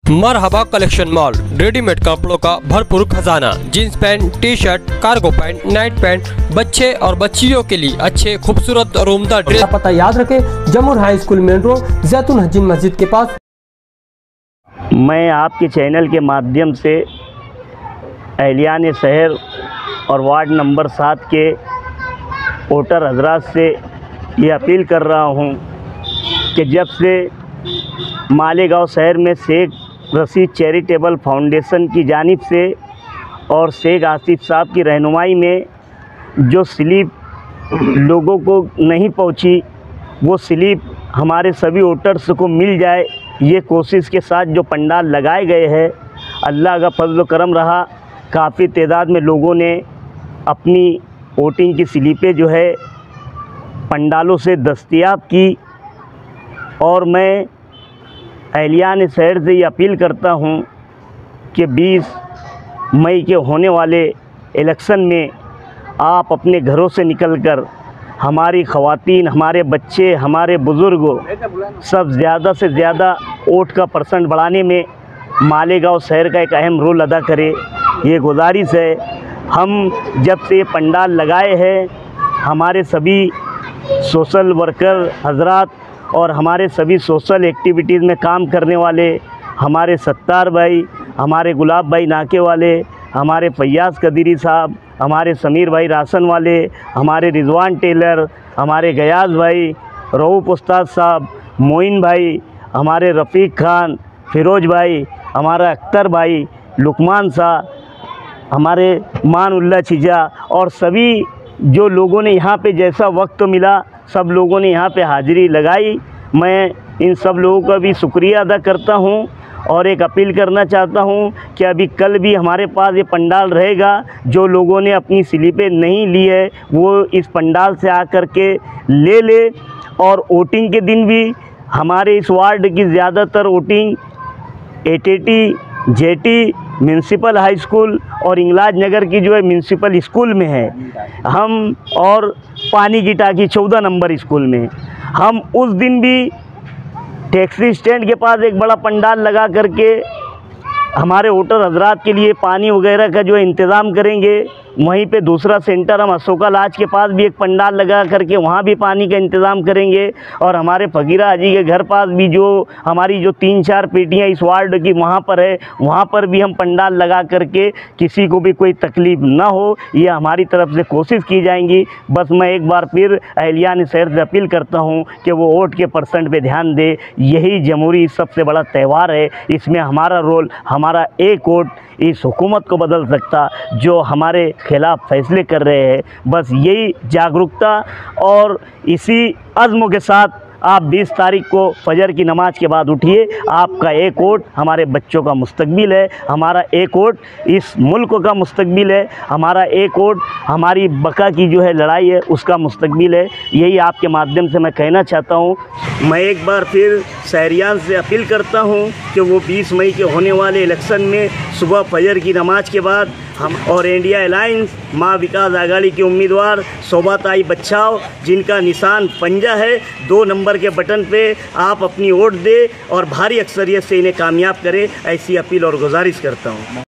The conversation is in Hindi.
मरहबा कलेक्शन मॉल, रेडीमेड कपड़ों का भरपूर खजाना। Jeans pant, T shirt, cargo pant, night pant, बच्चे और बच्चियों के लिए अच्छे खूबसूरत और उम्दा ड्रेस। पता याद रखें, जमुर हाई स्कूल मेन रोड, जैतून हजीन मस्जिद के पास। मैं आपके चैनल के माध्यम से अहलियान शहर और वार्ड नंबर 7 के वोटर हजरात से ये अपील कर रहा हूँ कि जब से मालेगांव शहर में शेख रशीद चैरिटेबल फाउंडेशन की जानिब से और शेख आसिफ साहब की रहनुमाई में जो स्लिप लोगों को नहीं पहुंची, वो स्लिप हमारे सभी वोटर्स को मिल जाए, ये कोशिश के साथ जो पंडाल लगाए गए हैं, अल्लाह का फजल करम रहा। काफ़ी तादाद में लोगों ने अपनी वोटिंग की स्लिपें जो है पंडालों से दस्तयाब की और मैं अहलियान शहर से ये अपील करता हूँ कि 20 मई के होने वाले इलेक्शन में आप अपने घरों से निकलकर हमारी ख़वातीन, हमारे बच्चे, हमारे बुज़ुर्गों सब ज़्यादा से ज़्यादा वोट का परसेंट बढ़ाने में मालेगांव शहर का एक अहम रोल अदा करें। ये गुजारिश है। हम जब से पंडाल लगाए हैं, हमारे सभी सोशल वर्कर हजरात और हमारे सभी सोशल एक्टिविटीज़ में काम करने वाले हमारे सत्तार भाई, हमारे गुलाब भाई नाके वाले, हमारे फैयाज़ कदीरी साहब, हमारे समीर भाई राशन वाले, हमारे रिजवान टेलर, हमारे गयाज़ भाई, रऊफ़ उस्ताद साहब, मोइन भाई, हमारे रफ़ीक खान, फ़िरोज़ भाई, हमारा अख्तर भाई, लुकमान साहब, हमारे मानुल्लाह चिजा और सभी जो लोगों ने यहाँ पे जैसा वक्त मिला सब लोगों ने यहाँ पे हाज़िरी लगाई। मैं इन सब लोगों का भी शुक्रिया अदा करता हूँ और एक अपील करना चाहता हूँ कि अभी कल भी हमारे पास ये पंडाल रहेगा। जो लोगों ने अपनी स्लिपें नहीं ली है वो इस पंडाल से आकर के ले और वोटिंग के दिन भी हमारे इस वार्ड की ज़्यादातर voting ATT, jetty, municipal high school और इंगलाज नगर की जो है म्यूनसिपल स्कूल में है हम, और पानी की टाकी 14 नंबर स्कूल में हम उस दिन भी टैक्सी स्टैंड के पास एक बड़ा पंडाल लगा करके हमारे वोटर हजरात के लिए पानी वगैरह का जो है इंतज़ाम करेंगे। वहीं पे दूसरा सेंटर हम अशोका लाज के पास भी एक पंडाल लगा करके वहाँ भी पानी का इंतज़ाम करेंगे और हमारे फ़कीरा हाजी के घर पास भी जो हमारी जो 3-4 पेटियाँ इस वार्ड की वहाँ पर है, वहाँ पर भी हम पंडाल लगा करके किसी को भी कोई तकलीफ़ ना हो, ये हमारी तरफ से कोशिश की जाएंगी। बस मैं एक बार फिर अहलियान शहर से अपील करता हूँ कि वो वोट के परसेंट पर ध्यान दे। यही जमहूरी सबसे बड़ा त्यौहार है, इसमें हमारा रोल, हमारा एक वोट इस हुकूमत को बदल सकता जो हमारे खिलाफ फैसले कर रहे हैं। बस यही जागरूकता और इसी अज़्म के साथ आप 20 तारीख को फजर की नमाज के बाद उठिए। आपका एक वोट हमारे बच्चों का मुस्तकबिल है, हमारा एक वोट इस मुल्क का मुस्तकबिल है, हमारा एक वोट हमारी बका की जो है लड़ाई है उसका मुस्तकबिल है। यही आपके माध्यम से मैं कहना चाहता हूँ। मैं एक बार फिर शहरियान से अपील करता हूँ कि वो 20 मई के होने वाले इलेक्शन में सुबह फजर की नमाज के बाद हम और इंडिया अलायंस माँ विकास आघाड़ी के उम्मीदवार शोभाताई बच्चाओ, जिनका निशान पंजा है, 2 नंबर के बटन पे आप अपनी वोट दें और भारी अक्सरियत से इन्हें कामयाब करें। ऐसी अपील और गुजारिश करता हूँ।